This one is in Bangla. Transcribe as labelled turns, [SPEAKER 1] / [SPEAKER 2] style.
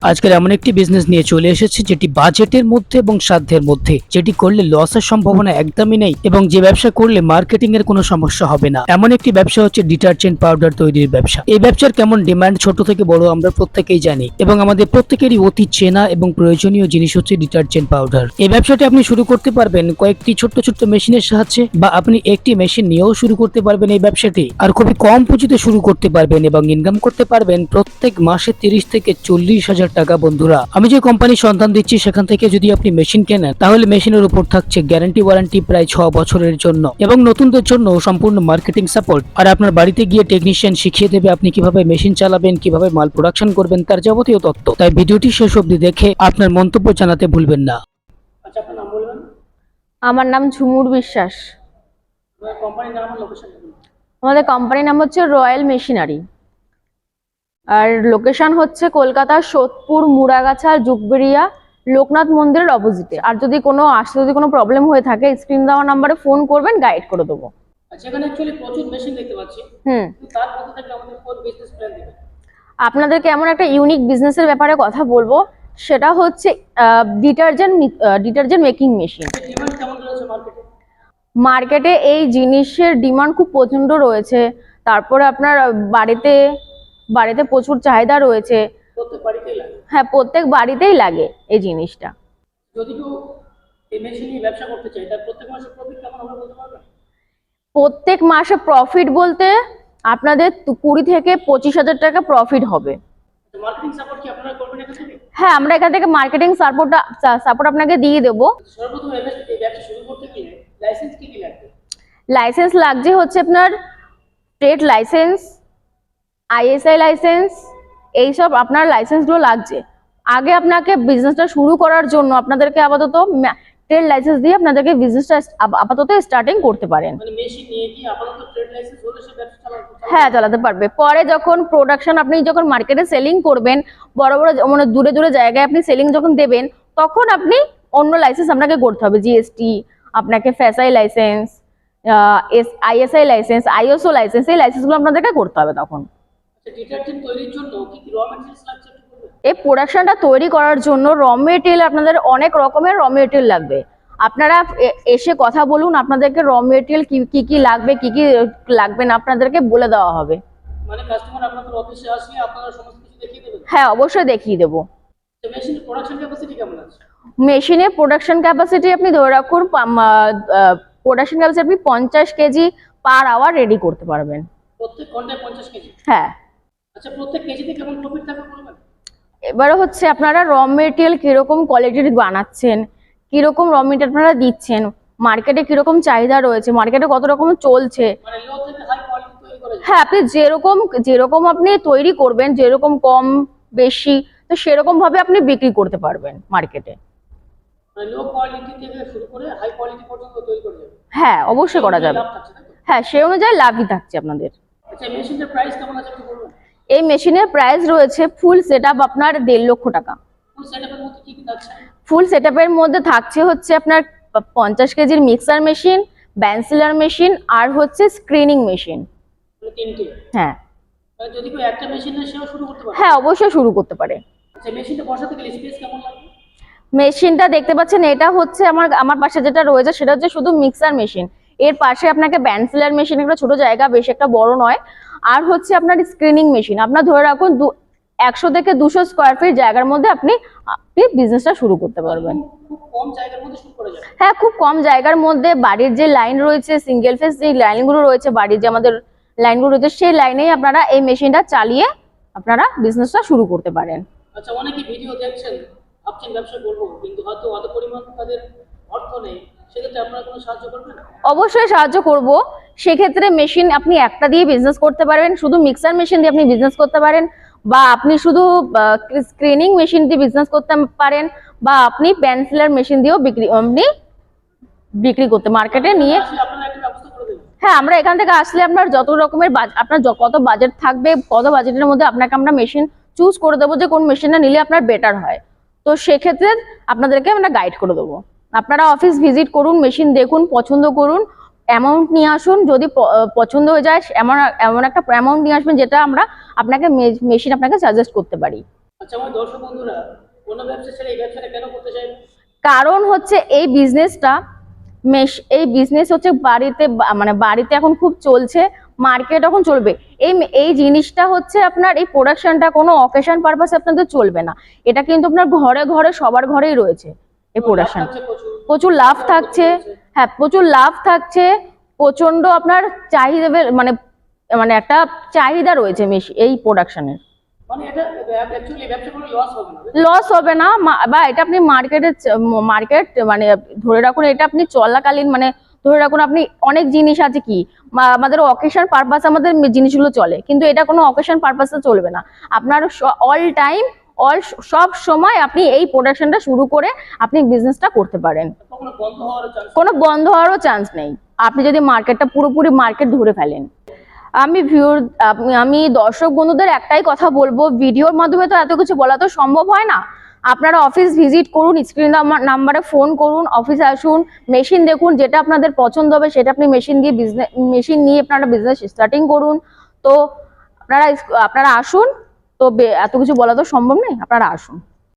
[SPEAKER 1] আজকাল এমন একটি বিজনেস নিয়ে চলে এসেছে যেটি বাজেটের মধ্যে এবং সাধ্যের মধ্যে, যেটি করলে লসের সম্ভাবনা একদমই নেই এবং যে ব্যবসা করলে মার্কেটিং এর কোনো সমস্যা হবে না। এমন একটি ব্যবসা হচ্ছে ডিটারজেন্ট পাউডার তৈরির ব্যবসা। এই ব্যবসার কেমন ডিমান্ড ছোট থেকে বড় আমরা প্রত্যেকেই জানি এবং আমাদের প্রত্যেকেরই অতি চেনা এবং প্রয়োজনীয় জিনিস হচ্ছে ডিটারজেন্ট পাউডার। এই ব্যবসাটি আপনি শুরু করতে পারবেন কয়েকটি ছোট্ট ছোট্ট মেশিনের সাহায্যে, বা আপনি একটি মেশিন নিয়েও শুরু করতে পারবেন এই ব্যবসাটি। আর খুবই কম পুঁজিতে শুরু করতে পারবেন এবং ইনকাম করতে পারবেন প্রত্যেক মাসে 30 থেকে 40,000 টাকা। বন্ধুরা, আমি যে কোম্পানির সন্ধান দিচ্ছি সেখান থেকে যদি আপনি মেশিন কেনেন তাহলে মেশিনের উপর থাকছে গ্যারান্টি ওয়ারেন্টি প্রায় 6 বছরের জন্য এবং নতুনদের জন্য সম্পূর্ণ মার্কেটিং সাপোর্ট। আর আপনার বাড়িতে গিয়ে টেকনিশিয়ান শিখিয়ে দেবে আপনি কিভাবে মেশিন চালাবেন, কিভাবে মাল প্রোডাকশন করবেন, তার যাবতীয় তথ্য। তাই ভিডিওটি শেষ অবধি দেখে আপনার মন্তব্য জানাতে ভুলবেন না। আচ্ছা, আপনার নাম বলবেন?
[SPEAKER 2] আমার নাম ঝুমুর বিশ্বাস।
[SPEAKER 1] কোম্পানির নাম আর লোকেশন?
[SPEAKER 2] আমাদের কোম্পানির নাম হচ্ছে রয়্যাল মেশিনারি, আর লোকেশন হচ্ছে কলকাতা সোদপুর মুড়াগাছা জুকবেরিয়া লোকনাথ মন্দিরের অপোজিটে। আর যদি কোনো প্রবলেম হয়ে থাকে স্ক্রিন দেওয়া নাম্বারে ফোন করবেন, গাইড করে দেবো।
[SPEAKER 1] আচ্ছা, এখানে অ্যাকচুয়ালি প্রচুর মেশিন দেখতে পাচ্ছি। তার মধ্যে থেকে আমাদের কোন বিজনেস প্ল্যান দিবেন?
[SPEAKER 2] আপনাদেরকে এমন একটা ইউনিক বিজনেসের ব্যাপারে কথা বলবো, সেটা হচ্ছে ডিটারজেন্ট মেকিং মেশিন।
[SPEAKER 1] ডিমান্ড কেমন রয়েছে মার্কেটে?
[SPEAKER 2] মার্কেটে এই জিনিসের ডিমান্ড খুব প্রচন্ড রয়েছে। তারপরে আপনার বাড়িতে প্রচুর চাহিদা রয়েছে।
[SPEAKER 1] প্রত্যেক বাড়িতেই লাগে?
[SPEAKER 2] হ্যাঁ, প্রত্যেক বাড়িতেই লাগে এই জিনিসটা।
[SPEAKER 1] যদি কেউ এই মেশিন নিয়ে ব্যবসা করতে চায় তার প্রত্যেক মাসে প্রফিট কেমন হবে বলতে পারবেন?
[SPEAKER 2] প্রত্যেক মাসে প্রফিট বলতে আপনাদের 20 থেকে 25,000 টাকা প্রফিট হবে।
[SPEAKER 1] মার্কেটিং সাপোর্ট কি আপনারা করবেন এখান থেকে?
[SPEAKER 2] হ্যাঁ, আমরা এখান থেকে মার্কেটিং সাপোর্ট আপনাকে দিয়ে দেবো।
[SPEAKER 1] সর্বপ্রথম এই ব্যবসা শুরু করতে গেলে লাইসেন্স কি লাগবে?
[SPEAKER 2] লাইসেন্স লাগছে হচ্ছে আপনার ট্রেড লাইসেন্স, আইএসআই লাইসেন্স, এইসব আপনার লাইসেন্সগুলো লাগছে। আগে আপনাকে বিজনেসটা শুরু করার জন্য আপনাদেরকে আপাতত ট্রেড লাইসেন্স দিয়ে আপনাদেরকে বিজনেসটা আপাতত স্টার্টিং করতে পারেন।
[SPEAKER 1] মানে মেশিন নিয়ে কি আপাতত ট্রেড লাইসেন্স হলে সে ব্যবসা চালাবে?
[SPEAKER 2] হ্যাঁ, চালাতে পারবে। পরে যখন আপনি যখন মার্কেটে সেলিং করবেন, বড় বড় মানে দূরে দূরে জায়গায় আপনি সেলিং যখন দেবেন, তখন আপনি অন্য লাইসেন্স আপনাকে করতে হবে। জিএসটি, আপনাকে FSSAI licence, ISI licence, ISO licence, এই লাইসেন্সগুলো আপনাদেরকে করতে হবে তখন।
[SPEAKER 1] ডিটারজেন্ট তৈরির জন্য কি কি র ম্যাটেরিয়ালস লাগছে একটু বলবেন?
[SPEAKER 2] এই প্রোডাকশনটা তৈরি করার জন্য র মেটেরিয়াল আপনাদের অনেক রকমের র মেটেরিয়াল লাগবে। আপনারা এসে কথা বলুন, আপনাদেরকে র মেটেরিয়াল কি কি লাগবে, কি কি লাগবে না আপনাদেরকে বলে দেওয়া হবে।
[SPEAKER 1] মানে কাস্টমার আপনাদের অফিসে আসলে আপনারা সমস্ত কিছু দেখিয়ে দেবেন?
[SPEAKER 2] হ্যাঁ, অবশ্যই দেখিয়ে দেবো।
[SPEAKER 1] তো মেশিনের প্রোডাকশন ক্যাপাসিটি কেমন আছে?
[SPEAKER 2] মেশিনের প্রোডাকশন ক্যাপাসিটি আপনি ধরে রাখুন, প্রোডাকশন ক্যাপাসিটি আপনি 50 কেজি পার আওয়ার রেডি করতে পারবেন।
[SPEAKER 1] প্রত্যেক ঘন্টায় 50 কেজি?
[SPEAKER 2] হ্যাঁ।
[SPEAKER 1] আচ্ছা, প্রত্যেক কেজিতে কেমন প্রফিট থাকবে বলবেন?
[SPEAKER 2] এবারে হচ্ছে আপনারা র মেটেরিয়াল কিরকম কোয়ালিটির বানাচ্ছেন, কিরকম র মেটেরিয়াল আপনারা দিচ্ছেন, মার্কেটে কিরকম চাহিদা রয়েছে, মার্কেটে কত রকম চলছে।
[SPEAKER 1] মানে লো থেকে হাই কোয়ালিটি তৈরি করা যায়?
[SPEAKER 2] হ্যাঁ, আপনি যেরকম আপনি তৈরি করবেন, যেরকম কম বেশি, তো সেরকম ভাবে আপনি বিক্রি করতে পারবেন মার্কেটে।
[SPEAKER 1] মানে লো কোয়ালিটি থেকে শুরু করে হাই কোয়ালিটি পর্যন্ত তৈরি করা যাবে?
[SPEAKER 2] হ্যাঁ, অবশ্যই করা যাবে। হ্যাঁ, সেই অনুযায়ী লাভই থাকছে আপনাদের।
[SPEAKER 1] আচ্ছা, মেশিনের প্রাইস কেমন আছে একটু বলবেন?
[SPEAKER 2] এই মেশিনের প্রাইস রয়েছে ফুল সেটআপ আপনার 1.5 লক্ষ টাকা।
[SPEAKER 1] ফুল সেটআপের মধ্যে কি কি থাকছে?
[SPEAKER 2] ফুল সেটআপের মধ্যে থাকছে হচ্ছে আপনার 50 কেজির মিক্সার মেশিন, ব্যানসিলার মেশিন, আর হচ্ছে স্ক্রিনিং মেশিন।
[SPEAKER 1] মানে তিনটে?
[SPEAKER 2] হ্যাঁ।
[SPEAKER 1] মানে যদি কেউ একটা মেশিন নেয় সেও শুরু করতে পারে?
[SPEAKER 2] হ্যাঁ, অবশ্যই শুরু করতে পারে।
[SPEAKER 1] আচ্ছা, মেশিনটা বসাতে গেলে স্পেস কেমন লাগবে?
[SPEAKER 2] মেশিনটা দেখতে পাচ্ছেন, এটা হচ্ছে আমার পাশে যেটা রয়েছে সেটা হচ্ছে শুধু মিক্সার মেশিন। এর পাশে আপনাকে ব্যানসিলার মেশিন, একটা ছোট জায়গা, বেশ একটা বড় নয়। আর হচ্ছে আপনার স্ক্রিনিং মেশিন। আপনার ধরে রাখুন 100 থেকে 200 স্কোয়ার ফিট জায়গার মধ্যে আপনি বিজনেসটা শুরু করতে পারবেন।
[SPEAKER 1] খুব কম জায়গার মধ্যে শুরু করা যাবে?
[SPEAKER 2] হ্যাঁ, খুব কম জায়গার মধ্যে। বাড়ির যে লাইন রয়েছে, সিঙ্গেল ফেজ যে লাইনগুলো রয়েছে, বাড়ির যে আমাদের লাইনগুলো রয়েছে, সেই লাইনেই আপনারা এই মেশিনটা চালিয়ে আপনারা বিজনেসটা শুরু করতে পারেন।
[SPEAKER 1] আচ্ছা, অনেকে ভিডিও দেখছেন, ভাবছেন ব্যবসা করবো, কিন্তু হয়তো অত পরিমাণ তাদের অর্থ নেই, সেক্ষেত্রে আপনারা কোনো সাহায্য করবেন?
[SPEAKER 2] অবশ্যই সাহায্য করব। সেক্ষেত্রে মেশিন আপনি একটা দিয়ে বিজনেস করতে পারবেন, শুধু মিক্সার মেশিন দিয়ে আপনি বিজনেস করতে পারেন, বা আপনি শুধু স্ক্রিনিং মেশিন দিয়ে বিজনেস করতে পারেন, বা আপনি পেন্সিলার মেশিন দিয়েও বিক্রি করতে মার্কেটে নিয়ে।
[SPEAKER 1] আপনারা একটা ব্যবস্থা করে দেবেন?
[SPEAKER 2] হ্যাঁ, আমরা এখান থেকে আসলে আপনার যত রকমের আপনার কত বাজেট থাকবে, কত বাজেটের মধ্যে আপনাকে আমরা মেশিন চুজ করে দেবো যে কোন মেশিনটা নিলে আপনার বেটার হয়। তো সেক্ষেত্রে আপনাদেরকে আমরা গাইড করে দেবো। আপনারা অফিস ভিজিট করুন, মেশিন দেখুন, পছন্দ করুন, অ্যামাউন্ট নিয়ে আসুন। যদি পছন্দ হয়ে যায় এমন একটা অ্যামাউন্ট নিয়ে আসবেন যেটা আমরা আপনাকে মেশিন আপনাকে সাজেস্ট করতে পারি।
[SPEAKER 1] আচ্ছা, আমার দর্শক বন্ধুরা কোনো ব্যবসা ছেড়ে এই ব্যবসাটা কেন করতে চায়?
[SPEAKER 2] কারণ হচ্ছে এই বিজনেসটা এই বিজনেস হচ্ছে মানে বাড়িতে এখন খুব চলছে, মার্কেট এখন চলবে। এই জিনিসটা হচ্ছে আপনার এই প্রোডাকশনটা কোনো অকেশন পারপাসে আপনাদের চলবে না, এটা কিন্তু আপনার ঘরে ঘরে সবার ঘরেই রয়েছে এই প্রোডাকশন। প্রচুর লাভ থাকছে, হ্যাঁ প্রচুর লাভ থাকছে, প্রচন্ড আপনার চাহিদা মানে মানে একটা চাহিদা রয়েছে এই প্রোডাকশনের।
[SPEAKER 1] মানে এটা অ্যাকচুয়ালি ব্যবসা করলে লস হবে না?
[SPEAKER 2] লস হবে না, বা এটা আপনি মার্কেট মানে ধরে রাখুন, এটা আপনি চলাকালীন মানে ধরে রাখুন আপনি অনেক জিনিস আছে কি আমাদের অকেশন পারপাস আমাদের জিনিসগুলো চলে, কিন্তু এটা কোনো অকেশন পারপাসে চলবে না। আপনার অল টাইম সব সময় আপনি এই প্রোডাকশনটা শুরু করে আপনি বিজনেসটা করতে পারেন, কোনো বন্ধ হওয়ারও চান্স নেই আপনি যদি মার্কেটটা পুরোপুরি মার্কেট ধরে ফেলেন। আমি দর্শক বন্ধুদের একটাই কথা বলবো, ভিডিওর মাধ্যমে তো এত কিছু বলা তো সম্ভব হয় না। আপনারা অফিস ভিজিট করুন, স্ক্রিন নাম্বারে ফোন করুন, অফিসে আসুন, মেশিন দেখুন, যেটা আপনাদের পছন্দ হবে সেটা আপনি মেশিন নিয়ে আপনারা বিজনেস স্টার্টিং করুন। তো আপনারা আসুন, তো এত কিছু বলা তো সম্ভব নেই, আপনারা আসুন।